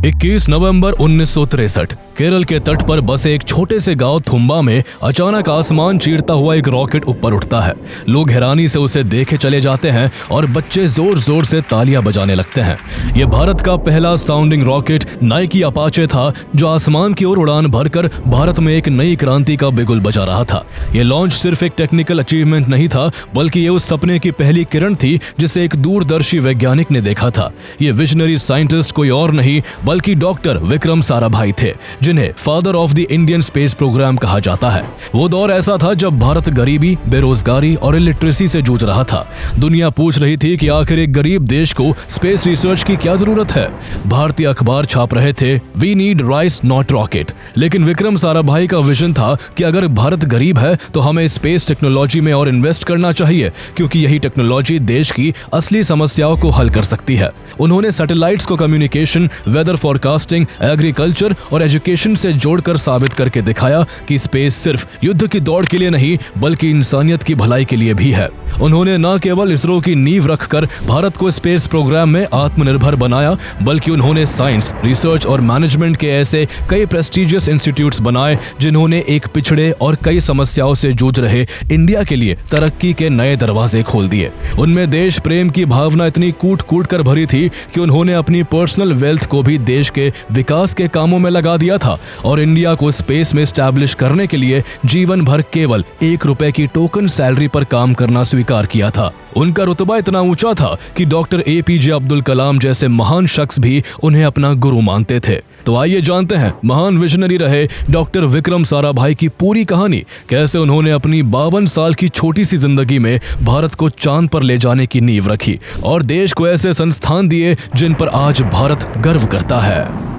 21 नवंबर 1963 केरल के तट पर बसे एक छोटे से गांव थुम्बा में अचानक आसमान चीरता हुआ एक रॉकेट ऊपर उठता है। लोग हैरानी से उसे देखे चले जाते हैं और बच्चे जोर जोर से तालियां बजाने लगते हैं। यह भारत का पहला साउंडिंग रॉकेट नाइकी अपाचे था, जो आसमान की ओर उड़ान भरकर भारत में एक नई क्रांति का बिगुल बजा रहा था। यह लॉन्च सिर्फ एक टेक्निकल अचीवमेंट नहीं था, बल्कि ये उस सपने की पहली किरण थी जिसे एक दूरदर्शी वैज्ञानिक ने देखा था। ये विजनरी साइंटिस्ट कोई और नहीं बल्कि डॉक्टर विक्रम साराभाई थे, जिन्हें father of the Indian space programme कहा जाता है। वो दौर ऐसा था जब भारत गरीबी, बेरोजगारी और इलिटरेसी से जूझ रहा था। दुनिया पूछ रही थी कि आखिर एक गरीब देश को स्पेस रिसर्च की क्या जरूरत है। भारतीय अखबार छाप रहे थे, we need rice not rocket. लेकिन विक्रम साराभाई का विजन था कि अगर भारत गरीब है तो हमें स्पेस टेक्नोलॉजी में और इन्वेस्ट करना चाहिए, क्योंकि यही टेक्नोलॉजी देश की असली समस्याओं को हल कर सकती है। उन्होंने सैटेलाइट्स को कम्युनिकेशन, वेदर फोरकास्टिंग, एग्रीकल्चर और एजुकेशन से जोड़कर साबित करके दिखाया कि स्पेस सिर्फ युद्ध की दौड़ के लिए नहीं बल्कि इंसानियत की भलाई के लिए भी है। उन्होंने न केवल इसरो की नींव रखकर भारत को स्पेस प्रोग्राम में आत्मनिर्भर बनाया, बल्कि उन्होंने साइंस, रिसर्च और मैनेजमेंट के ऐसे कई प्रेस्टिजियस इंस्टीट्यूट्स बनाए जिन्होंने एक पिछड़े और कई समस्याओं से जूझ रहे इंडिया के लिए तरक्की के नए दरवाजे खोल दिए। उनमें देश प्रेम की भावना इतनी कूट कूट कर भरी थी कि उन्होंने अपनी पर्सनल वेल्थ को भी देश के विकास के कामों में लगा दिया था और इंडिया को स्पेस में स्टैब्लिश करने के लिए जीवन भर केवल ₹1 की टोकन सैलरी पर काम करना स्वीकार किया था। उनका रुतबा इतना ऊंचा था कि डॉक्टर APJ अब्दुल कलाम जैसे महान शख्स भी उन्हें अपना गुरु मानते थे। तो आइए जानते हैं महान विजनरी रहे डॉक्टर विक्रम साराभाई की पूरी कहानी, कैसे उन्होंने अपनी 52 साल की छोटी सी जिंदगी में भारत को चांद पर ले जाने की नींव रखी और देश को ऐसे संस्थान दिए जिन पर आज भारत गर्व करता है।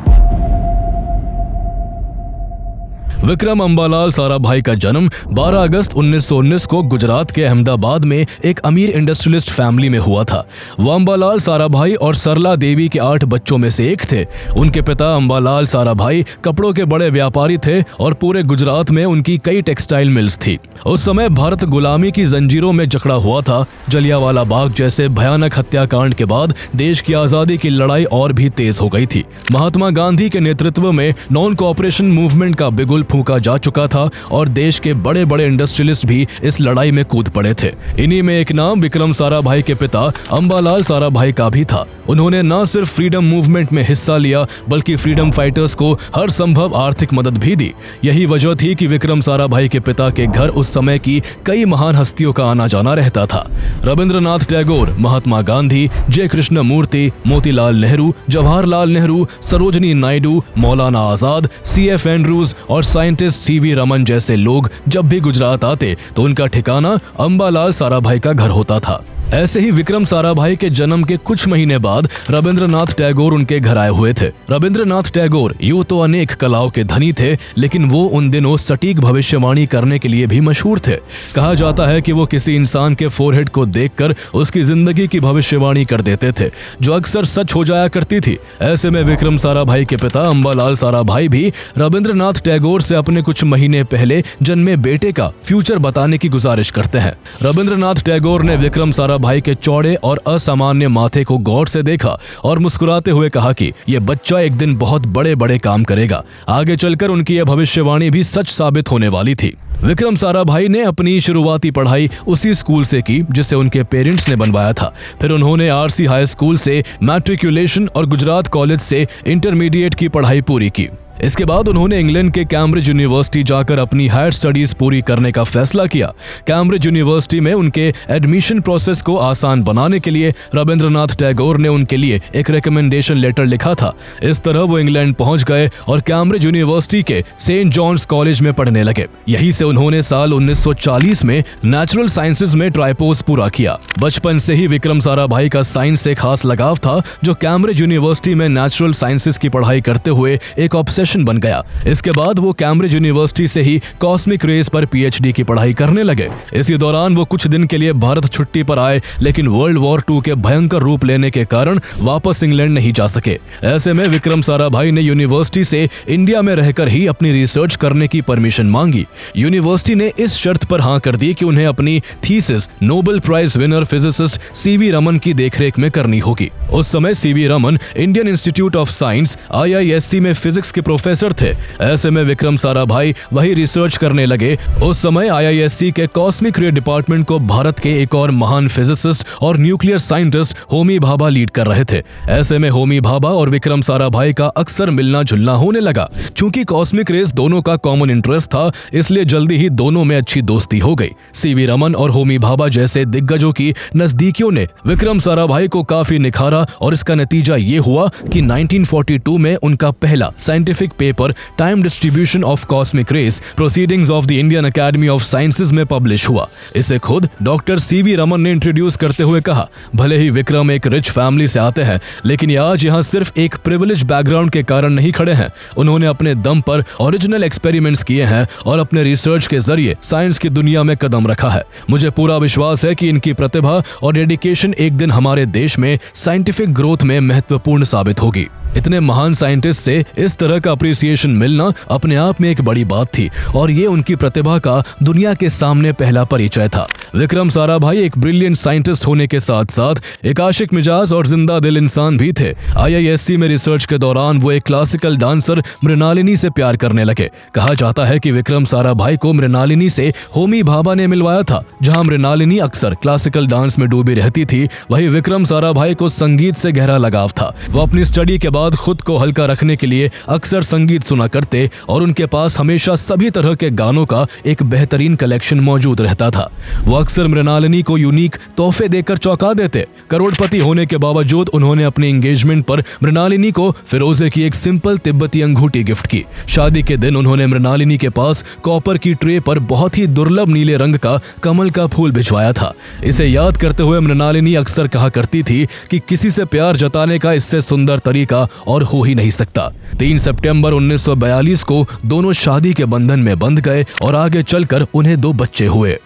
विक्रम अंबालाल साराभाई का जन्म 12 अगस्त 1919 को गुजरात के अहमदाबाद में एक अमीर इंडस्ट्रियलिस्ट फैमिली में हुआ था। वो अंबालाल साराभाई और सरला देवी के 8 बच्चों में से एक थे। उनके पिता अंबालाल साराभाई कपड़ों के बड़े व्यापारी थे और पूरे गुजरात में उनकी कई टेक्सटाइल मिल्स थी। उस समय भारत गुलामी की जंजीरों में जकड़ा हुआ था। जलियांवाला बाग जैसे भयानक हत्याकांड के बाद देश की आजादी की लड़ाई और भी तेज हो गई थी। महात्मा गांधी के नेतृत्व में नॉन कोऑपरेशन मूवमेंट का बिगुल फूंका जा चुका था और देश के बड़े बड़े इंडस्ट्रियलिस्ट भी इस लड़ाई में कूद पड़े थे। इन्हीं में एक नाम विक्रम साराभाई के पिता अंबालाल साराभाई का भी था। उन्होंने न सिर्फ फ्रीडम मूवमेंट में हिस्सा लिया बल्कि फ्रीडम फाइटर्स को हर संभव आर्थिक मदद भी दी। यही वजह थी कि विक्रम साराभाई के पिता के घर उस समय की कई महान हस्तियों का आना जाना रहता था। Rabindranath Tagore, Mahatma Gandhi, J. Krishnamurthy, Motilal Nehru, Jawaharlal Nehru, Sarojini Naidu, Maulana Azad, C.F. Andrews और साइंटिस्ट C.V. रमन जैसे लोग जब भी गुजरात आते तो उनका ठिकाना अंबालाल साराभाई का घर होता था। ऐसे ही विक्रम साराभाई के जन्म के कुछ महीने बाद रविंद्रनाथ टैगोर उनके घर आए हुए थे। रविंद्रनाथ टैगोर यूं तो अनेक कलाओं के धनी थे, लेकिन वो उन दिनों सटीक भविष्यवाणी करने के लिए भी मशहूर थे। कहा जाता है कि वो किसी इंसान के फोरहेड को देखकर उसकी जिंदगी की भविष्यवाणी कर देते थे, जो अक्सर सच हो जाया करती थी। ऐसे में विक्रम साराभाई के पिता अंबालाल साराभाई भी रविंद्रनाथ टैगोर से अपने कुछ महीने पहले जन्मे बेटे का फ्यूचर बताने की गुजारिश करते हैं। रविंद्रनाथ टैगोर ने विक्रम भाई के चौड़े और असामान्य माथे को गौर से देखा और मुस्कुराते हुए कहा कि यह बच्चा एक दिन बहुत बड़े बड़े काम करेगा। आगे चलकर उनकी यह भविष्यवाणी भी सच साबित होने वाली थी। विक्रम साराभाई ने अपनी शुरुआती पढ़ाई उसी स्कूल से की जिसे उनके पेरेंट्स ने बनवाया था। फिर उन्होंने RC हाई स्कूल से मैट्रिकुलेशन और गुजरात कॉलेज से इंटरमीडिएट की पढ़ाई पूरी की। इसके बाद उन्होंने इंग्लैंड के कैम्ब्रिज यूनिवर्सिटी जाकर अपनी हायर स्टडीज पूरी करने का फैसला किया। कैम्ब्रिज यूनिवर्सिटी में उनके एडमिशन प्रोसेस को आसान बनाने के लिए रविंद्रनाथ टैगोर ने उनके लिए एक रिकमेंडेशन लेटर लिखा था। इस तरह वो इंग्लैंड पहुंच गए और कैम्ब्रिज यूनिवर्सिटी के सेंट जॉन्स कॉलेज में पढ़ने लगे। यहीं से उन्होंने साल 1940 में नेचुरल साइंसेज में ट्राइपोज पूरा किया। बचपन से ही विक्रम साराभाई का साइंस से खास लगाव था, जो कैम्ब्रिज यूनिवर्सिटी में नेचुरल साइंसेज की पढ़ाई करते हुए एक ऑब्सेशन ऑब्सेशन बन गया। इसके बाद वो कैम्ब्रिज यूनिवर्सिटी से ही कॉस्मिक रेस पर पीएचडी की पढ़ाई करने लगे। इसी दौरान वो कुछ दिन के लिए भारत छुट्टी पर आए, लेकिन वर्ल्ड वॉर 2 के भयंकर रूप लेने के कारण वापस इंग्लैंड नहीं जा सके। ऐसे में विक्रम साराभाई ने यूनिवर्सिटी से इंडिया में रहकर ही अपनी रिसर्च करने की परमिशन मांगी। यूनिवर्सिटी ने इस शर्त पर हाँ कर दी कि उन्हें अपनी thesis Nobel prize winner physicist C V Raman की देखरेख में करनी होगी। उस समय C V Raman Indian institute of science IISc में फिजिक्स के प्रोफेसर थे। ऐसे में विक्रम साराभाई वही रिसर्च करने लगे। उस समय IISc के कॉस्मिक रे डिपार्टमेंट को भारत के एक और महान फिजिसिस्ट और nuclear scientist Homi Bhabha lead कर रहे थे। ऐसे में होमी भाभा और विक्रम साराभाई का अक्सर मिलना जुलना होने लगा। चूंकि कॉस्मिक रेस दोनों का कॉमन इंटरेस्ट था, इसलिए जल्दी ही दोनों में अच्छी दोस्ती हो गई। सीवी रमन और होमी भाभा जैसे दिग्गजों की नजदीकियों ने विक्रम साराभाई को काफी निखारा और इसका नतीजा ये हुआ कि 1942 में उनका पहला scientific paper time distribution of cosmic rays proceedings of the Indian academy of sciences में पब्लिश हुआ। इसे खुद डॉक्टर सीवी रमन ने इंट्रोड्यूस करते हुए कहा, भले ही विक्रम एक रिच फैमिली से आते हैं, लेकिन ये आज यहाँ सिर्फ एक प्रिविलेज बैकग्राउंड के कारण नहीं खड़े हैं। उन्होंने अपने दम पर ओरिजिनल एक्सपेरिमेंट्स किए हैं और अपने रिसर्च के जरिए साइंस की दुनिया में कदम रखा है। मुझे पूरा विश्वास है कि इनकी प्रतिभा और डेडिकेशन एक दिन हमारे देश में साइंटिफिक ग्रोथ में महत्वपूर्ण साबित होगी। इतने महान साइंटिस्ट से इस तरह का अप्रिसिएशन मिलना अपने आप में एक बड़ी बात थी और ये उनकी प्रतिभा का दुनिया के सामने पहला परिचय था। विक्रम साराभाई एक ब्रिलियंट साइंटिस्ट होने के साथ साथ एक आशिक मिजाज और जिंदा दिल इंसान भी थे। IISc में रिसर्च के दौरान वो एक क्लासिकल डांसर मृणालिनी से प्यार करने लगे। कहा जाता है कि विक्रम साराभाई को मृणालिनी से होमी भाभा ने मिलवाया था। जहां मृणालिनी अक्सर क्लासिकल डांस में डूबी रहती थी, वहीं विक्रम साराभाई को संगीत से गहरा लगाव था। वो अपनी स्टडी के बाद खुद को हल्का रखने के लिए अक्सर संगीत सुना करते और उनके पास हमेशा सभी तरह के गानों का एक बेहतरीन कलेक्शन मौजूद रहता था। वो अक्सर मृणालिनी को यूनिक तोहफे देकर चौंका देते। करोड़पति होने के बावजूद उन्होंने अपने एंगेजमेंट पर मृणालिनी को फिरोजे की एक सिंपल तिब्बती अंगूठी गिफ्ट की। शादी के दिन उन्होंने मृणालिनी के पास कॉपर की ट्रे पर बहुत ही दुर्लभ नीले रंग का कमल का फूल भिजवाया था। इसे याद करते हुए मृणालिनी अक्सर कहा करती थी कि किसी से प्यार जताने का इससे सुंदर तरीका और हो ही नहीं सकता। 3 सितंबर 1942 को दोनों शादी के बंधन में बंध गए और आगे चलकर उन्हें 2 बच्चे हुए।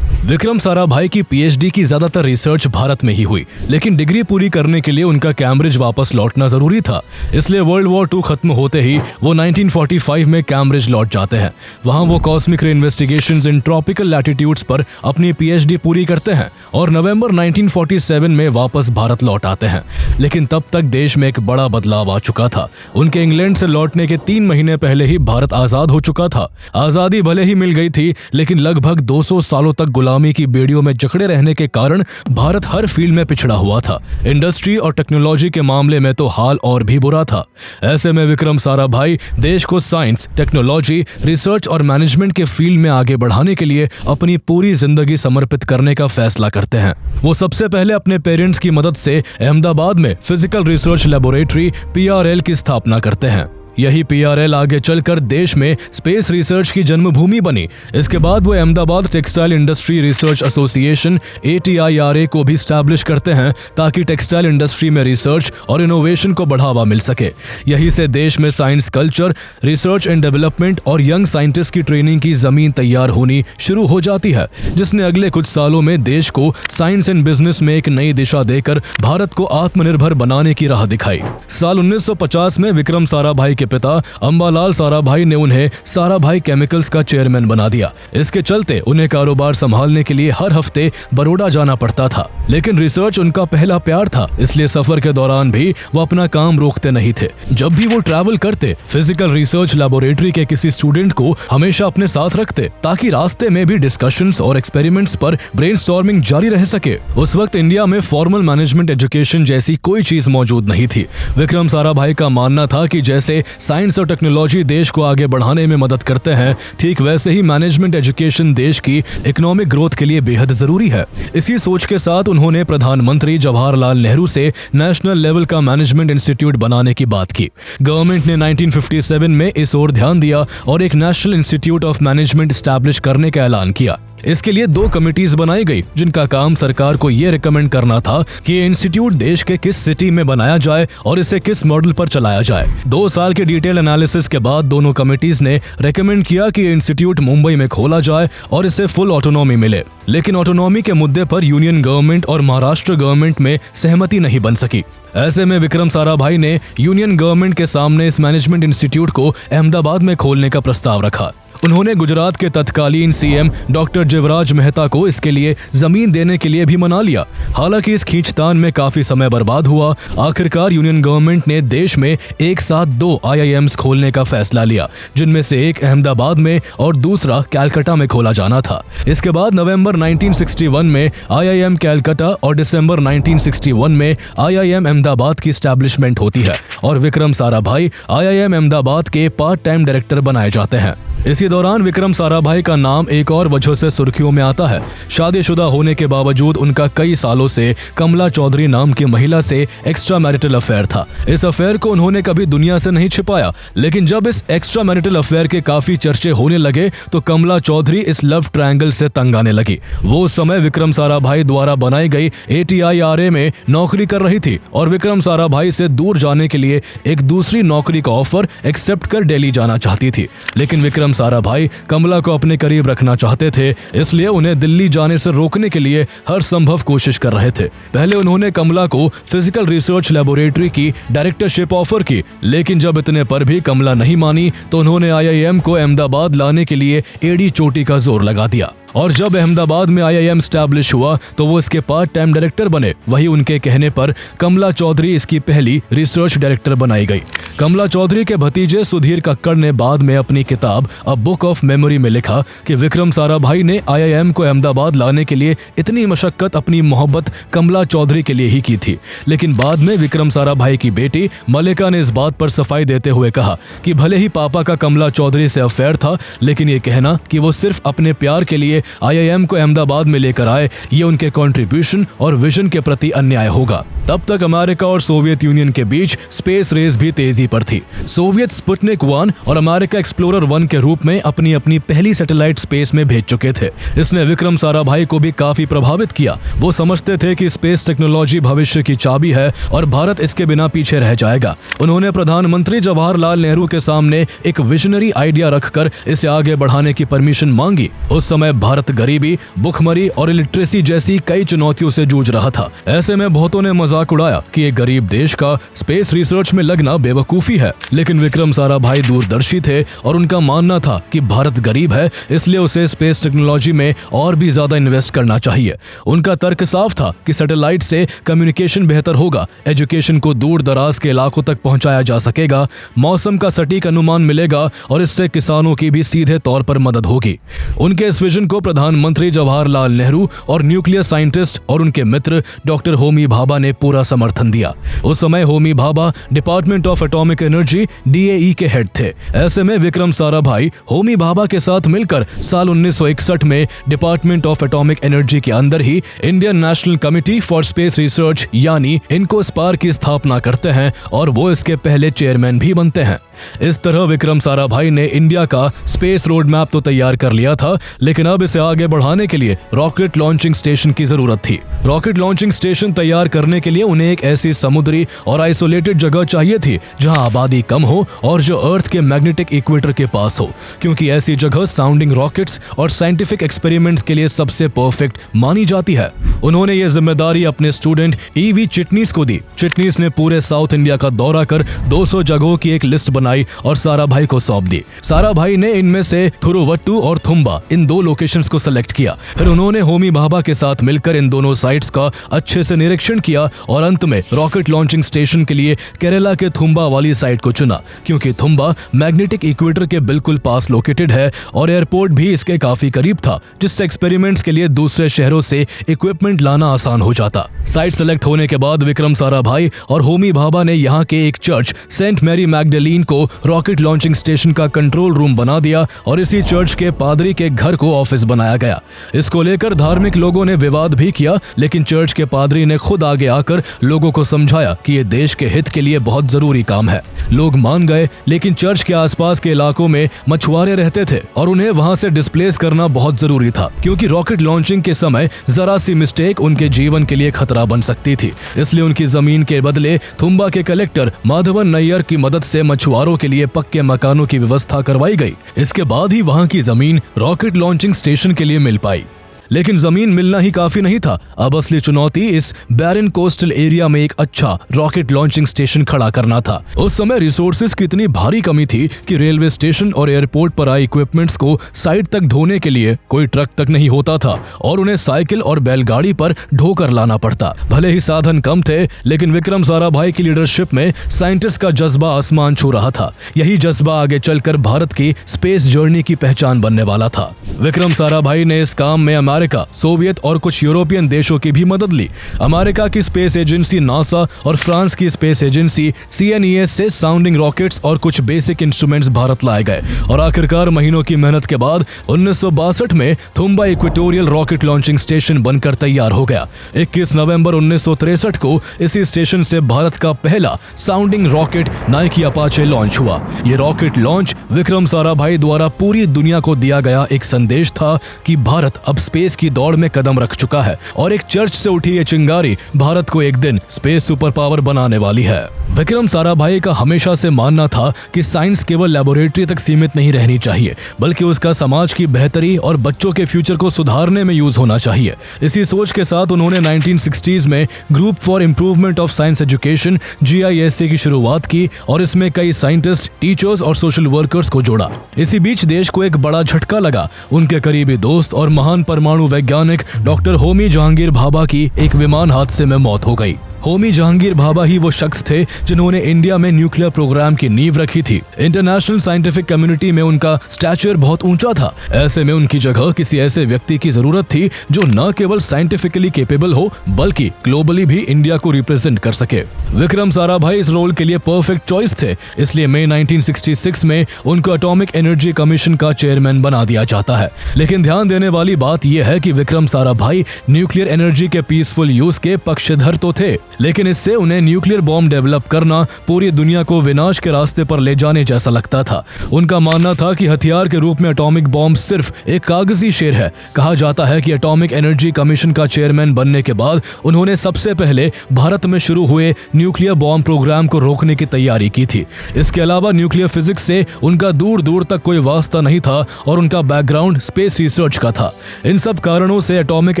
विक्रम साराभाई की पीएचडी की ज्यादातर रिसर्च भारत में ही हुई, लेकिन डिग्री पूरी करने के लिए उनका कैम्ब्रिज वापस लौटना जरूरी था। इसलिए वर्ल्ड वॉर 2 खत्म होते ही वो 1945 में कैम्ब्रिज लौट जाते हैं। वहां वो कॉस्मिक रे इन्वेस्टिगेशंस इन ट्रॉपिकल लैटिट्यूड्स पर अपनी पीएचडी पूरी करते हैं और नवंबर 1947 में वापस भारत लौट आते हैं। लेकिन तब तक देश में एक बड़ा बदलाव आ चुका था। उनके इंग्लैंड से लौटने के 3 महीने पहले ही भारत आजाद हो चुका था। आजादी भले ही मिल गई थी, लेकिन लगभग 200 सालों तक गुलामी की बेड़ियों में जकड़े रहने के कारण भारत हर फील्ड में पिछड़ा हुआ था। इंडस्ट्री और टेक्नोलॉजी के मामले में तो हाल और भी बुरा था। ऐसे में विक्रम साराभाई देश को साइंस, टेक्नोलॉजी, रिसर्च और मैनेजमेंट के फील्ड में आगे बढ़ाने के लिए अपनी पूरी जिंदगी समर्पित करने का फैसला करते हैं। वो सबसे पहले अपने पेरेंट्स की मदद से अहमदाबाद में फिजिकल रिसर्च लेबोरेटरी PRL की स्थापना करते हैं। यही PRL आगे चलकर देश में स्पेस रिसर्च की जन्मभूमि बनी। इसके बाद वो Ahmedabad textile industry research association ATIRA को भी स्टैब्लिश करते हैं ताकि टेक्सटाइल इंडस्ट्री में रिसर्च और इनोवेशन को बढ़ावा मिल सके। यहीं से देश में science culture, research and development और यंग साइंटिस्ट की ट्रेनिंग की जमीन तैयार होनी शुरू हो जाती है, जिसने अगले कुछ सालों में देश को साइंस एंड बिजनेस में एक नई दिशा देकर भारत को आत्मनिर्भर बनाने की राह दिखाई। साल 1950 में विक्रम साराभाई के पिता अंबालाल साराभाई ने उन्हें साराभाई केमिकल्स का चेयरमैन बना दिया। इसके चलते उन्हें कारोबार संभालने के लिए हर हफ्ते बड़ौदा जाना पड़ता था। लेकिन रिसर्च उनका पहला प्यार था, इसलिए सफर के दौरान भी वो अपना काम रोकते नहीं थे। जब भी वो ट्रैवल करते, फिजिकल रिसर्च लेबोरेटरी के किसी स्टूडेंट को हमेशा अपने साथ रखते ताकि रास्ते में भी डिस्कशंस और एक्सपेरिमेंट्स पर ब्रेनस्टॉर्मिंग जारी रह सके। उस वक्त इंडिया में फॉर्मल मैनेजमेंट एजुकेशन जैसी कोई चीज मौजूद नहीं थी। विक्रम साराभाई का मानना था कि जैसे साइंस और टेक्नोलॉजी देश को आगे बढ़ाने में मदद करते हैं, ठीक वैसे ही मैनेजमेंट एजुकेशन देश की इकोनॉमिक ग्रोथ के लिए बेहद जरूरी है। इसी सोच के साथ उन्होंने प्रधानमंत्री जवाहरलाल नेहरू से नेशनल लेवल का मैनेजमेंट इंस्टीट्यूट बनाने की बात की। गवर्नमेंट ने 1957 में इस ओर ध्यान दिया और एक national institute of management establish करने का ऐलान किया। इसके लिए 2 कमिटीज बनाई गई जिनका काम सरकार को ये रिकमेंड करना था कि ये इंस्टीट्यूट देश के किस सिटी में बनाया जाए और इसे किस मॉडल पर चलाया जाए। 2 साल के डिटेल एनालिसिस के बाद दोनों कमिटीज ने रिकमेंड किया कि इंस्टीट्यूट मुंबई में खोला जाए और इसे फुल ऑटोनॉमी मिले। लेकिन ऑटोनॉमी के मुद्दे पर यूनियन गवर्नमेंट और महाराष्ट्र गवर्नमेंट में सहमति नहीं बन सकी। ऐसे में विक्रम साराभाई ने यूनियन गवर्नमेंट के सामने इस मैनेजमेंट इंस्टीट्यूट को अहमदाबाद में खोलने का प्रस्ताव रखा। उन्होंने गुजरात के तत्कालीन सीएम डॉक्टर जीवराज मेहता को इसके लिए जमीन देने के लिए भी मना लिया। हालांकि इस खींचतान में काफी समय बर्बाद हुआ। आखिरकार यूनियन गवर्नमेंट ने देश में एक साथ 2 IIMs खोलने का फैसला लिया, जिनमें से एक अहमदाबाद में और दूसरा कैलकाटा में खोला जाना था। इसके बाद नवंबर 1961 में IIM कैलकाटा और दिसंबर 1961 में IIM अहमदाबाद की स्टैब्लिशमेंट होती है और विक्रम साराभाई IIM अहमदाबाद के पार्ट टाइम डायरेक्टर बनाए जाते हैं। इसी दौरान विक्रम साराभाई का नाम एक और वजह से सुर्खियों में आता है। शादीशुदा होने के बावजूद उनका कई सालों से कमला चौधरी नाम की महिला से एक्स्ट्रा मैरिटल अफेयर था। इस अफेयर को उन्होंने कभी दुनिया से नहीं छिपाया, लेकिन जब इस एक्स्ट्रा मैरिटल अफेयर के काफी चर्चे होने लगे तो कमला चौधरी इस लव ट्रायंगल से तंग आने लगी। वो उस समय विक्रम साराभाई द्वारा बनाई गई ATIRA में नौकरी कर रही थी और विक्रम साराभाई से दूर जाने के लिए एक दूसरी नौकरी का ऑफर एक्सेप्ट कर दिल्ली जाना चाहती थी। लेकिन विक्रम साराभाई कमला को अपने करीब रखना चाहते थे, इसलिए उन्हें दिल्ली जाने से रोकने के लिए हर संभव कोशिश कर रहे थे। पहले उन्होंने कमला को फिजिकल रिसर्च लेबोरेटरी की डायरेक्टरशिप ऑफर की, लेकिन जब इतने पर भी कमला नहीं मानी तो उन्होंने IIM को अहमदाबाद लाने के लिए एड़ी चोटी का जोर लगा दिया। और जब अहमदाबाद में IIM स्टैब्लिश हुआ तो वो इसके पार्ट टाइम डायरेक्टर बने। वही उनके कहने पर कमला चौधरी इसकी पहली रिसर्च डायरेक्टर बनाई गई। कमला चौधरी के भतीजे सुधीर कक्कड़ ने बाद में अपनी किताब अ बुक ऑफ मेमोरी में लिखा कि विक्रम साराभाई ने IIM को अहमदाबाद लाने के लिए इतनी मशक्कत अपनी मोहब्बत कमला चौधरी के लिए ही की थी। लेकिन बाद में विक्रम साराभाई की बेटी मल्लिका ने इस बात पर सफाई देते हुए कहा कि भले ही पापा का कमला चौधरी से अफेयर था, लेकिन ये कहना कि वो सिर्फ अपने प्यार के लिए IIM को अहमदाबाद में लेकर आए, ये उनके कंट्रीब्यूशन और विजन के प्रति अन्याय होगा। तब तक अमेरिका और सोवियत यूनियन के बीच स्पेस रेस भी तेजी पर थी। सोवियत स्पुतनिक 1 और अमेरिका एक्सप्लोरर 1 के रूप में अपनी अपनी पहली सैटेलाइट स्पेस में भेज चुके थे। इसने विक्रम साराभाई को भी काफी प्रभावित किया। वो समझते थे कि स्पेस टेक्नोलॉजी भविष्य की चाबी है और भारत इसके बिना पीछे रह जाएगा। उन्होंने प्रधानमंत्री जवाहरलाल नेहरू के सामने एक विजनरी आइडिया रखकर इसे आगे बढ़ाने की परमिशन मांगी। उस समय भारत गरीबी, भुखमरी और इलिटरेसी जैसी कई चुनौतियों से जूझ रहा था। ऐसे में बहुतों ने मजाक उड़ाया कि एक गरीब देश का स्पेस रिसर्च में लगना बेवकूफी है, लेकिन विक्रम साराभाई दूरदर्शी थे और उनका मानना था कि भारत गरीब है, इसलिए उसे स्पेस टेक्नोलॉजी में और भी ज्यादा इन्वेस्ट करना चाहिए। उनका तर्क साफ था कि सैटेलाइट से कम्युनिकेशन बेहतर होगा, एजुकेशन को दूर दराज के इलाकों तक पहुंचाया जा सकेगा, मौसम का सटीक अनुमान मिलेगा और इससे किसानों की भी सीधे तौर पर मदद होगी। उनके इस विजन को प्रधानमंत्री जवाहरलाल नेहरू और न्यूक्लियर साइंटिस्ट और उनके मित्र डॉक्टर होमी भाभा ने पूरा समर्थन दिया। उस समय Homi Bhabha department of atomic energy DAE के हेड थे। ऐसे में विक्रम साराभाई होमी भाभा के साथ मिलकर साल 1961 में डिपार्टमेंट ऑफ एटॉमिक एनर्जी के अंदर ही Indian National Committee for Space Research यानी इनकोस्पार की स्थापना करते हैं और वो इसके पहले चेयरमैन भी बनते हैं। इस तरह विक्रम साराभाई ने इंडिया का स्पेस रोड मैप तो तैयार कर लिया था, लेकिन अब इसे आगे बढ़ाने के लिए रॉकेट लॉन्चिंग स्टेशन की जरूरत थी। रॉकेट लॉन्चिंग स्टेशन तैयार करने के लिए उन्हें एक ऐसी समुद्री और आइसोलेटेड जगह चाहिए थी जहां आबादी कम हो और जो अर्थ के मैग्नेटिक इक्वेटर के पास हो, क्योंकि ऐसी जगह साउंडिंग रॉकेट्स और साइंटिफिक एक्सपेरिमेंट्स के लिए सबसे परफेक्ट मानी जाती है। उन्होंने ये जिम्मेदारी अपने स्टूडेंट EV चिटनीस को दी। चिटनीस ने पूरे साउथ इंडिया का दौरा कर 200 जगहों की एक लिस्ट बनाई और साराभाई को सौंप दी। साराभाई ने इनमें से थिरुवट्टू और थुम्बा इन 2 लोकेशंस को सेलेक्ट किया। फिर उन्होंने होमी भाभा के साथ मिलकर इन दोनों साइट्स का अच्छे से निरीक्षण किया और अंत में रॉकेट लॉन्चिंग स्टेशन के लिए केरला के थुम्बा वाली साइट को चुना, क्योंकि थुम्बा मैग्नेटिक इक्वेटर के बिल्कुल पास लोकेटेड है और एयरपोर्ट भी इसके काफी करीब था, जिससे एक्सपेरिमेंट्स के लिए दूसरे शहरों से इक्विपमेंट लाना आसान हो जाता। साइट सेलेक्ट होने के बाद विक्रम साराभाई और होमी भाभा ने यहाँ के एक चर्च सेंट मैरी मैगडलीन को रॉकेट लॉन्चिंग स्टेशन का कंट्रोल रूम बना दिया और इसी चर्च के पादरी के घर को ऑफिस बनाया गया। इसको लेकर धार्मिक लोगों ने विवाद भी किया, लेकिन चर्च के पादरी ने खुद आगे आकर लोगों को समझाया कि ये देश के हित के लिए बहुत जरूरी काम है। लोग मान गए, लेकिन चर्च के आसपास के इलाकों में मछुआरे रहते थे और उन्हें वहां से डिस्प्लेस करना बहुत जरूरी था, क्योंकि रॉकेट लॉन्चिंग के समय जरा सी मिस्टेक उनके जीवन के लिए खतरा बन सकती थी। इसलिए उनकी जमीन के बदले थुम्बा के कलेक्टर माधवन नैयर की मदद से मछुआरों के लिए पक्के मकानों की व्यवस्था करवाई गई। इसके बाद ही वहां की जमीन रॉकेट लॉन्चिंग स्टेशन के लिए मिल पाई। लेकिन जमीन मिलना ही काफी नहीं था। अब असली चुनौती इस बैरन कोस्टल एरिया में एक अच्छा रॉकेट लॉन्चिंग स्टेशन खड़ा करना था। उस समय रिसोर्सेज की इतनी भारी कमी थी कि रेलवे स्टेशन और एयरपोर्ट पर आए इक्विपमेंट्स को साइट तक ढोने के लिए कोई ट्रक तक नहीं होता था और उन्हें साइकिल और बैलगाड़ी पर ढोकर लाना पड़ता। भले ही साधन कम थे, लेकिन विक्रम साराभाई की लीडरशिप में साइंटिस्ट का जज्बा आसमान छू रहा था। यही जज्बा आगे चलकर भारत की स्पेस जर्नी की पहचान बनने वाला था। विक्रम साराभाई ने इस काम में अमेरिका, सोवियत और कुछ यूरोपियन देशों की भी मदद ली। अमेरिका की स्पेस एजेंसी नासा और फ्रांस की स्पेस एजेंसी CNES से साउंडिंग रॉकेट्स और कुछ बेसिक इंस्ट्रूमेंट्स भारत लाए गए और आखिरकार महीनों की मेहनत के बाद 1962 में Thumba equatorial rocket launching station बनकर तैयार हो गया। 21 नवंबर 1963 को इसी स्टेशन से भारत का पहला sounding rocket Nike Apache launch हुआ। ये रॉकेट लॉन्च विक्रम साराभाई द्वारा पूरी दुनिया को दिया गया एक संदेश था कि भारत अब स्पेस की दौड़ में कदम रख चुका है और एक चर्च से उठी ये चिंगारी भारत को एक दिन स्पेस सुपर पावर बनाने वाली है। विक्रम साराभाई का हमेशा से मानना था कि साइंस केवल लैबोरेटरी तक सीमित नहीं रहनी चाहिए, बल्कि उसका समाज की बेहतरी और बच्चों के फ्यूचर को सुधारने में यूज होना चाहिए। इसी सोच के साथ उन्होंने 1960s में group for improvement of science education GISA की शुरुआत की और इसमें कई साइंटिस्ट, टीचर्स और सोशल वर्कर्स को जोड़ा। इसी बीच देश को एक बड़ा झटका लगा। उनके करीबी दोस्त और महान परमाणु वैज्ञानिक डॉक्टर होमी जहांगीर भाभा की एक विमान हादसे में मौत हो गई। होमी जहांगीर भाभा ही वो शख्स थे जिन्होंने इंडिया में न्यूक्लियर प्रोग्राम की नींव रखी थी। इंटरनेशनल साइंटिफिक कम्युनिटी में उनका स्टैचर बहुत ऊंचा था। ऐसे में उनकी जगह किसी ऐसे व्यक्ति की जरूरत थी जो न केवल साइंटिफिकली कैपेबल हो, बल्कि ग्लोबली भी इंडिया को रिप्रेजेंट कर सके। विक्रम साराभाई इस रोल के लिए परफेक्ट चॉइस थे, इसलिए मई 1966 में उनको एटॉमिक एनर्जी कमीशन का चेयरमैन बना दिया जाता है। लेकिन ध्यान देने वाली बात यह है कि विक्रम साराभाई न्यूक्लियर एनर्जी के पीसफुल यूज के पक्षधर तो थे, लेकिन इससे उन्हें न्यूक्लियर बॉम्ब डेवलप करना पूरी दुनिया को विनाश के रास्ते पर ले जाने जैसा लगता था। उनका मानना था कि हथियार के रूप में एटॉमिक बॉम्ब सिर्फ एक कागजी शेर है। कहा जाता है कि एटॉमिक एनर्जी कमीशन का चेयरमैन बनने के बाद उन्होंने सबसे पहले भारत में शुरू हुए न्यूक्लियर बॉम्ब प्रोग्राम को रोकने की तैयारी की थी। इसके अलावा न्यूक्लियर फिजिक्स से उनका दूर दूर तक कोई वास्ता नहीं था और उनका बैकग्राउंड स्पेस रिसर्च का था। इन सब कारणों से एटॉमिक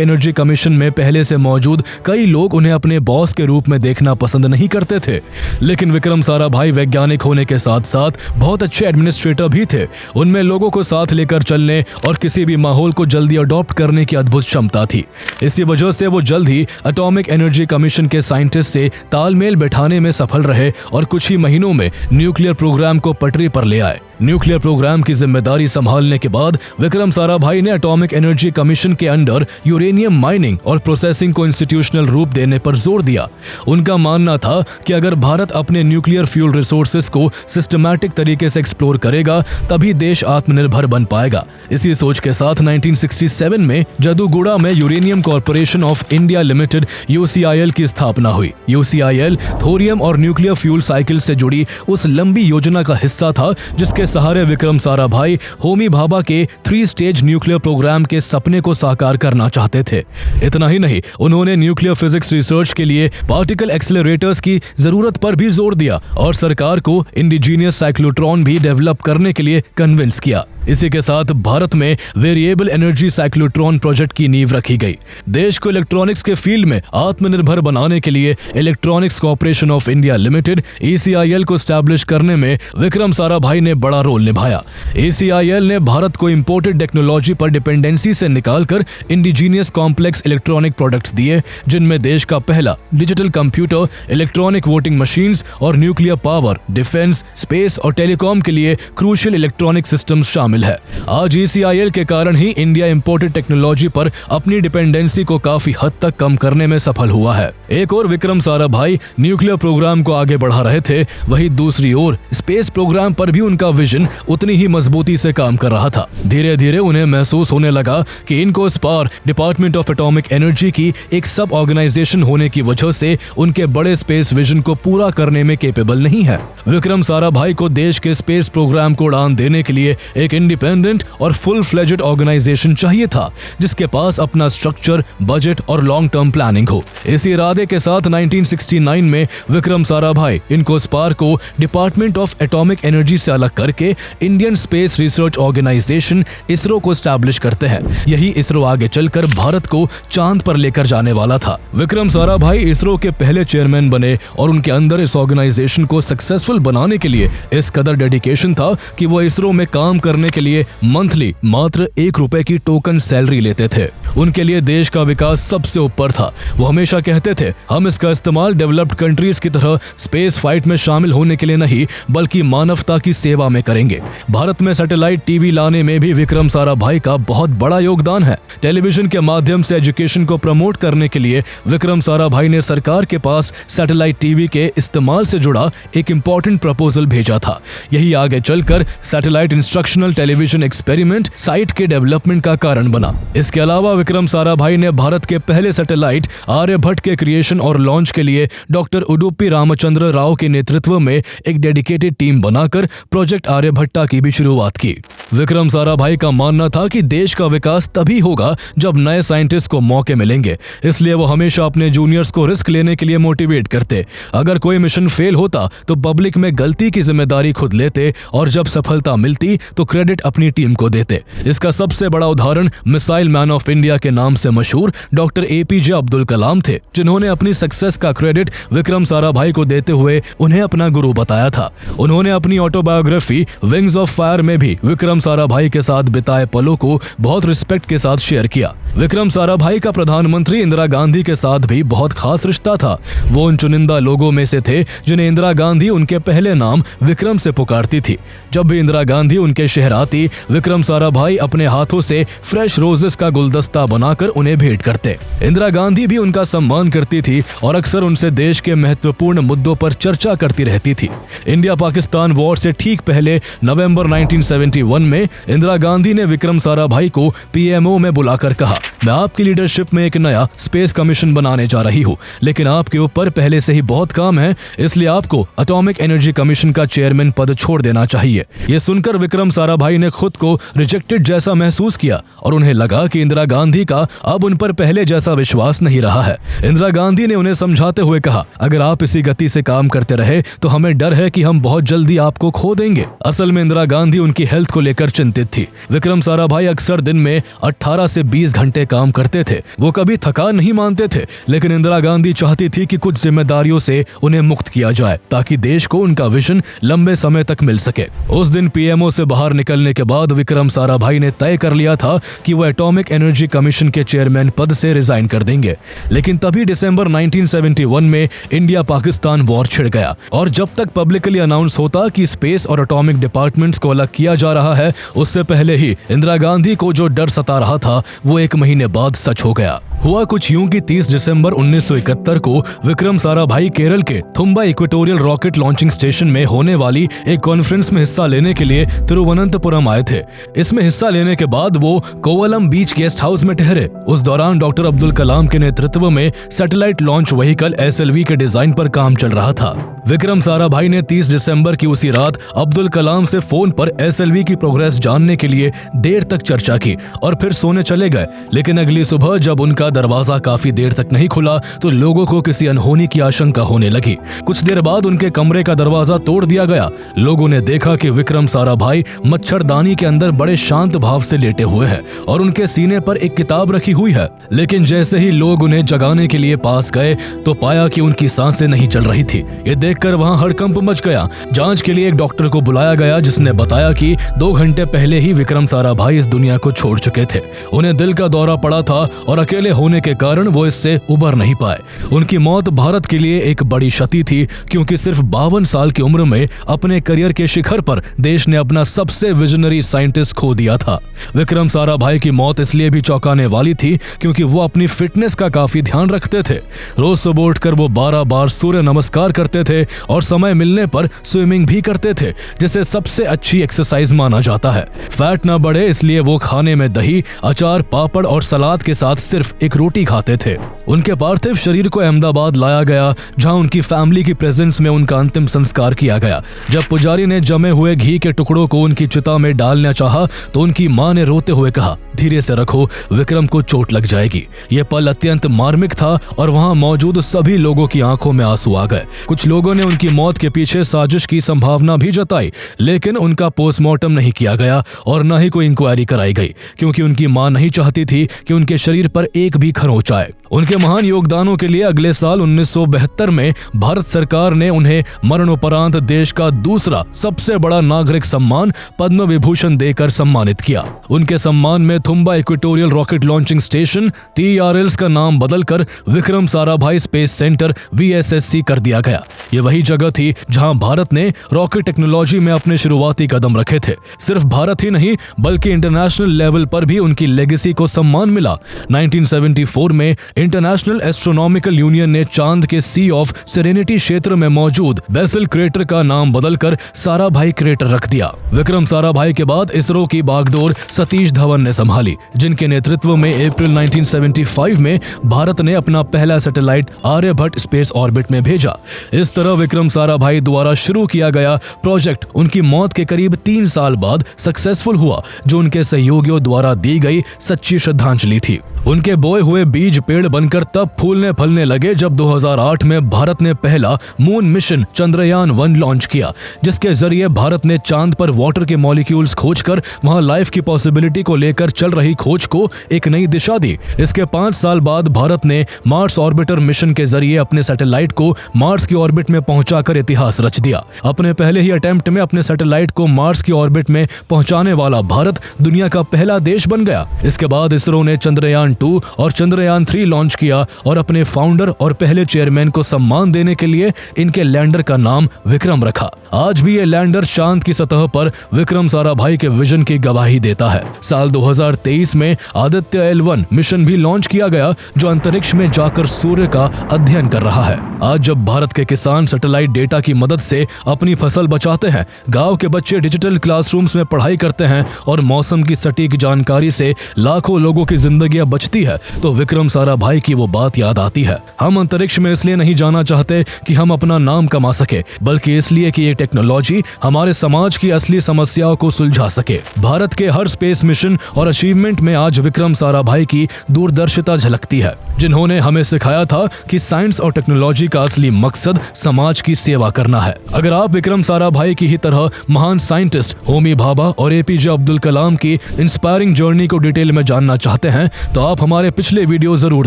एनर्जी कमीशन में पहले से मौजूद कई लोग उन्हें अपने बॉस के रूप में देखना पसंद नहीं करते थे। लेकिन विक्रम साराभाई वैज्ञानिक होने के साथ साथ बहुत अच्छे एडमिनिस्ट्रेटर भी थे। उनमें लोगों को साथ लेकर चलने और किसी भी माहौल को जल्दी अडॉप्ट करने की अद्भुत क्षमता थी। इसी वजह से वो जल्द ही एटॉमिक एनर्जी कमीशन के साइंटिस्ट से तालमेल बैठाने में सफल रहे और कुछ ही महीनों में न्यूक्लियर प्रोग्राम को पटरी पर ले आए। न्यूक्लियर प्रोग्राम की जिम्मेदारी संभालने के बाद विक्रम साराभाई ने एटॉमिक एनर्जी कमीशन के अंडर यूरेनियम माइनिंग और प्रोसेसिंग को इंस्टीट्यूशनल रूप देने पर जोर दिया। उनका मानना था कि अगर भारत अपने न्यूक्लियर फ्यूल रिसोर्सेज को सिस्टमैटिक तरीके से एक्सप्लोर करेगा, तभी देश आत्मनिर्भर बन पाएगा। इसी सोच के साथ 1967 में जदूगुड़ा में uranium corporation of India limited UCIL की स्थापना हुई। UCIL थोरियम और न्यूक्लियर फ्यूल साइकिल से जुड़ी उस लंबी योजना का हिस्सा था जिसके सहारे विक्रम साराभाई होमी भाभा के 3 स्टेज न्यूक्लियर प्रोग्राम के सपने को साकार करना चाहते थे। इतना ही नहीं, उन्होंने न्यूक्लियर फिजिक्स रिसर्च के लिए पार्टिकल एक्सेलरेटर्स की जरूरत पर भी जोर दिया और सरकार को इंडिजीनियस साइक्लोट्रॉन भी डेवलप करने के लिए कन्विंस किया। इसी के साथ भारत में वेरिएबल एनर्जी साइक्लोट्रॉन प्रोजेक्ट की नींव रखी गई। देश को इलेक्ट्रॉनिक्स के फील्ड में आत्मनिर्भर बनाने के लिए electronics corporation of India limited ECIL को स्टैब्लिश करने में विक्रम साराभाई ने बड़ा रोल निभाया। ECIL ने भारत को इंपोर्टेड टेक्नोलॉजी पर डिपेंडेंसी से निकालकर इंडिजीनियस कॉम्प्लेक्स इलेक्ट्रॉनिक प्रोडक्ट्स दिए, जिनमें देश का पहला digital computer, electronic voting machines और न्यूक्लियर पावर, डिफेंस, स्पेस और टेलीकॉम के लिए क्रूशियल इलेक्ट्रॉनिक सिस्टम्स शामिल शामिल है। आज ECIL के कारण ही इंडिया इंपोर्टेड टेक्नोलॉजी पर अपनी डिपेंडेंसी को काफी हद तक कम करने में सफल हुआ है। एक और विक्रम साराभाई न्यूक्लियर प्रोग्राम को आगे बढ़ा रहे थे, वहीं दूसरी ओर स्पेस प्रोग्राम पर भी उनका विजन उतनी ही मजबूती से काम कर रहा था। धीरे धीरे उन्हें महसूस होने लगा कि INCOSPAR department of atomic energy की एक सब ऑर्गेनाइजेशन होने की वजह से उनके बड़े स्पेस विजन को पूरा करने में केपेबल नहीं है। विक्रम साराभाई को देश के स्पेस प्रोग्राम को उड़ान देने के लिए एक इंडिपेंडेंट और फुल फ्लेजेड ऑर्गेनाइजेशन चाहिए था, जिसके पास अपना स्ट्रक्चर, बजट और लॉन्ग टर्म प्लानिंग हो। इसी इरादे के साथ 1969 में विक्रम साराभाई इनकोस्पार को डिपार्टमेंट ऑफ एटॉमिक एनर्जी से अलग करके Indian space research organisation ISRO को स्टैब्लिश करते हैं। यही इसरो आगे चलकर भारत को चांद पर लेकर जाने वाला था। विक्रम साराभाई इसरो के पहले चेयरमैन बने और उनके अंदर इस ऑर्गेनाइजेशन को सक्सेसफुल बनाने के लिए इस कदर डेडिकेशन था कि वो इसरो में काम करने के लिए मंथली मात्र ₹1 की टोकन सैलरी लेते थे। उनके लिए देश का विकास सबसे ऊपर था। वो हमेशा कहते थे, हम इसका इस्तेमाल डेवलप्ड कंट्रीज की तरह स्पेस फाइट में शामिल होने के लिए नहीं, बल्कि मानवता की सेवा में करेंगे। भारत में सैटेलाइट टीवी लाने में भी विक्रम साराभाई का बहुत बड़ा योगदान है। टेलीविजन के माध्यम से एजुकेशन को प्रमोट करने के लिए विक्रम साराभाई ने सरकार के पास सैटेलाइट टीवी के इस्तेमाल से जुड़ा एक इम्पोर्टेंट प्रपोजल भेजा था। यही आगे चलकर satellite instructional television experiment site के डेवलपमेंट का कारण बना। इसके अलावा विक्रम साराभाई ने भारत के पहले सैटेलाइट आर्यभट्ट के क्रिएशन और लॉन्च के लिए डॉक्टर उडुपी रामचंद्र राव के नेतृत्व में एक डेडिकेटेड टीम बनाकर प्रोजेक्ट आर्यभट्टा की भी शुरुआत की। विक्रम साराभाई का मानना था कि देश का विकास तभी होगा जब नए साइंटिस्ट को मौके मिलेंगे, इसलिए वो हमेशा अपने जूनियर्स को रिस्क लेने के लिए मोटिवेट करते। अगर कोई मिशन फेल होता तो पब्लिक में गलती की जिम्मेदारी खुद लेते और जब सफलता मिलती तो क्रेडिट अपनी टीम को देते। इसका सबसे बड़ा उदाहरण मिसाइल मैन ऑफ इंडिया के नाम से मशहूर डॉक्टर APJ अब्दुल कलाम थे, जिन्होंने अपनी सक्सेस का क्रेडिट विक्रम साराभाई को देते हुए उन्हें अपना गुरु बताया था। उन्होंने अपनी ऑटोबायोग्राफी विंग्स ऑफ फायर में भी विक्रम साराभाई के साथ बिताए पलों को बहुत रिस्पेक्ट के साथ शेयर किया। विक्रम साराभाई का प्रधानमंत्री इंदिरा गांधी के साथ भी बहुत खास रिश्ता था। वो उन चुनिंदा लोगों में से थे जिन्हें इंदिरा गांधी उनके पहले नाम विक्रम से पुकारती थी। जब भी इंदिरा गांधी उनके शहर आती, विक्रम साराभाई अपने हाथों से फ्रेश रोजेस का गुलदस्ता बनाकर उन्हें भेंट करते। इंदिरा गांधी भी उनका सम्मान करती थी और अक्सर उनसे देश के महत्वपूर्ण मुद्दों पर चर्चा करती रहती थी। इंडिया पाकिस्तान वॉर से ठीक पहले नवंबर 1971 में इंदिरा गांधी ने विक्रम साराभाई को PMO में बुलाकर कहा, मैं आपकी लीडरशिप में एक नया स्पेस कमीशन बनाने जा रही हूँ, लेकिन आपके ऊपर पहले से ही बहुत काम है, इसलिए आपको एटॉमिक एनर्जी कमीशन का चेयरमैन पद छोड़ देना चाहिए। ये सुनकर विक्रम साराभाई ने खुद को रिजेक्टेड जैसा महसूस किया और उन्हें लगा कि इंदिरा गांधी का अब उन पर पहले जैसा विश्वास नहीं रहा है। इंदिरा गांधी ने उन्हें समझाते हुए कहा, अगर आप इसी गति से काम करते रहे तो हमें डर है कि हम बहुत जल्दी आपको खो देंगे। असल में इंदिरा गांधी उनकी हेल्थ को लेकर चिंतित थी। विक्रम साराभाई अक्सर दिन में 18 से 20 घंटे काम करते थे। वो कभी थकान नहीं मानते थे, लेकिन इंदिरा गांधी चाहती थी कि कुछ जिम्मेदारियों से उन्हें मुक्त किया जाए ताकि देश को उनका विजन लंबे समय तक मिल सके। उस दिन PMO से बाहर निकलने के बाद विक्रम साराभाई ने तय कर लिया था कि वो एटॉमिक एनर्जी कमीशन के चेयरमैन पद से रिजाइन कर देंगे। लेकिन तभी दिसंबर 1971 में इंडिया पाकिस्तान वॉर छिड़ गया और जब तक पब्लिकली अनाउंस होता कि स्पेस और एटॉमिक डिपार्टमेंट्स को अलग किया जा रहा है, उससे पहले ही इंदिरा गांधी को जो डर सता रहा था वो 1 महीने बाद सच हो गया। हुआ कुछ यूं कि 30 दिसंबर 1971 को विक्रम साराभाई केरल के Thumba equatorial rocket launching station में होने वाली एक कॉन्फ्रेंस में हिस्सा लेने के लिए तिरुवनंतपुरम आए थे। इसमें हिस्सा लेने के बाद वो कोवलम बीच गेस्ट हाउस में ठहरे। उस दौरान डॉक्टर अब्दुल कलाम के नेतृत्व में सैटेलाइट लॉन्च व्हीकल SLV के डिजाइन पर काम चल रहा था। विक्रम साराभाई ने 30 दिसंबर की उसी रात अब्दुल कलाम से फोन पर SLV की प्रोग्रेस जानने के लिए देर तक चर्चा की और फिर सोने चले गए। लेकिन अगली सुबह जब उनका दरवाजा काफी देर तक नहीं खुला तो लोगों को किसी अनहोनी की आशंका होने लगी। कुछ देर बाद उनके कमरे का दरवाजा तोड़ दिया गया। लोगों ने देखा कि विक्रम साराभाई मच्छरदानी के अंदर बड़े शांत भाव से लेटे हुए हैं और उनके सीने पर एक किताब रखी हुई है। लेकिन जैसे ही लोग उन्हें जगाने के लिए पास गए तो पाया कि उनकी सांसें नहीं चल रही थी। ये देखकर वहां हड़कंप मच गया। जांच के लिए एक डॉक्टर को बुलाया गया, जिसने बताया कि 2 घंटे पहले ही विक्रम साराभाई इस दुनिया को छोड़ चुके थे। उन्हें दिल का दौरा पड़ा था और अकेले होने के कारण वो इससे उबर नहीं पाए। उनकी मौत भारत के लिए एक बड़ी क्षति थी, क्योंकि सिर्फ 52 साल की उम्र में अपने करियर के शिखर पर देश ने अपना सबसे विजनरी साइंटिस्ट खो दिया था। विक्रम साराभाई की मौत इसलिए भी चौंकाने वाली थी क्योंकि वो अपनी फिटनेस का काफी ध्यान रखते थे। रोज सुबह उठकर वो 12 बार सूर्य नमस्कार करते थे और समय मिलने पर स्विमिंग भी करते थे, जिसे सबसे अच्छी एक्सरसाइज माना जाता है। फैट न बढ़े इसलिए वो खाने में दही, अचार, पापड़ और सलाद के साथ सिर्फ एक रोटी खाते थे। उनके पार्थिव शरीर को अहमदाबाद लाया गया, जहां उनकी फैमिली की प्रेजेंस में उनका अंतिम संस्कार किया गया। जब पुजारी ने जमे हुए घी के टुकड़ों को उनकी चिता में डालना चाहा तो उनकी मां ने रोते हुए कहा, धीरे से रखो, विक्रम को चोट लग जाएगी। यह पल अत्यंत मार्मिक था और वहां मौजूद सभी लोगों की आंखों में आंसू आ गए। कुछ लोगों ने उनकी मौत के पीछे साजिश की संभावना भी जताई, लेकिन उनका पोस्टमार्टम नहीं किया गया और न ही कोई इंक्वायरी कराई गई, क्योंकि उनकी मां नहीं चाहती थी कि उनके शरीर पर एक भी खरोंच आए। उनके महान योगदानों के लिए अगले साल 1972 में भारत सरकार ने उन्हें मरणोपरांत देश का दूसरा सबसे बड़ा नागरिक सम्मान पद्म विभूषण देकर सम्मानित किया। उनके सम्मान में Thumba equatorial rocket launching station TRLs का नाम बदलकर Vikram Sarabhai space centre VSSC कर दिया गया। ये वही जगह थी जहां भारत ने रॉकेट टेक्नोलॉजी में अपने शुरुआती कदम रखे थे। सिर्फ भारत ही नहीं बल्कि इंटरनेशनल लेवल पर भी उनकी लेगेसी को सम्मान मिला। 1974 में इंटरनेशनल एस्ट्रोनॉमिकल यूनियन ने चांद के सी ऑफ सेरेनिटी क्षेत्र में मौजूद बेसल क्रेटर का नाम बदलकर साराभाई क्रेटर रख दिया। विक्रम साराभाई के बाद इसरो की बागडोर सतीश धवन ने संभाली, जिनके नेतृत्व में अप्रैल 1975 में भारत ने अपना पहला सैटेलाइट आर्यभट्ट स्पेस ऑर्बिट में भेजा। इस तरह विक्रम साराभाई द्वारा शुरू किया गया प्रोजेक्ट उनकी मौत के करीब 3 साल बाद सक्सेसफुल हुआ, जो उनके सहयोगियों द्वारा दी गई सच्ची श्रद्धांजलि थी। उनके बोए हुए बीज पेड़ बनकर तब फूलने फलने लगे जब 2008 में भारत ने पहला मून मिशन चंद्रयान 1 लॉन्च किया, जिसके जरिए भारत ने चांद पर वाटर के मॉलिक्यूल्स खोजकर वहां लाइफ की पॉसिबिलिटी को लेकर चल रही खोज को एक नई दिशा दी। इसके 5 साल बाद भारत ने मार्स ऑर्बिटर मिशन के जरिए अपने सैटेलाइट को मार्स की ऑर्बिट में पहुंचाकर इतिहास रच दिया। अपने पहले ही अटेम्प्ट में अपने सैटेलाइट को मार्स की ऑर्बिट में पहुंचाने वाला भारत दुनिया का पहला देश बन गया। इसके बाद इसरो ने चंद्रयान 2 और चंद्रयान 3 लॉन्च किया और अपने फाउंडर और पहले चेयरमैन को सम्मान देने के लिए इनके लैंडर का नाम विक्रम रखा। आज भी ये लैंडर चांद की सतह पर विक्रम साराभाई के विजन की गवाही देता है। साल 2023 में आदित्य L1 मिशन भी लॉन्च किया गया, जो अंतरिक्ष में जाकर सूर्य का अध्ययन कर रहा है। आज जब भारत के किसान सैटेलाइट डेटा की मदद से अपनी फसल बचाते हैं, गांव के बच्चे डिजिटल क्लासरूम्स में पढ़ाई करते हैं और मौसम की सटीक जानकारी से लाखों लोगों की जिंदगियां बचती है, तो विक्रम साराभाई की वो बात याद आती है। हम अंतरिक्ष में इसलिए नहीं जाना चाहते कि हम अपना नाम कमा सके, बल्कि इसलिए कि ये टेक्नोलॉजी हमारे समाज की असली समस्याओं को सुलझा सके। भारत के हर स्पेस मिशन और अचीवमेंट में आज विक्रम साराभाई की दूरदर्शिता झलकती है, जिन्होंने हमें सिखाया था कि साइंस और टेक्नोलॉजी का असली मकसद समाज की सेवा करना है। अगर आप विक्रम साराभाई की ही तरह महान साइंटिस्ट होमी भाभा और APJ अब्दुल कलाम की इंस्पायरिंग जर्नी को डिटेल में जानना चाहते हैं तो आप हमारे पिछले वीडियो जरूर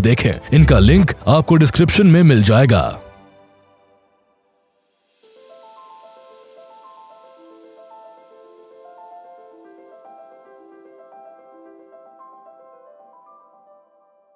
देखें। इनका लिंक आपको डिस्क्रिप्शन में मिल जाएगा।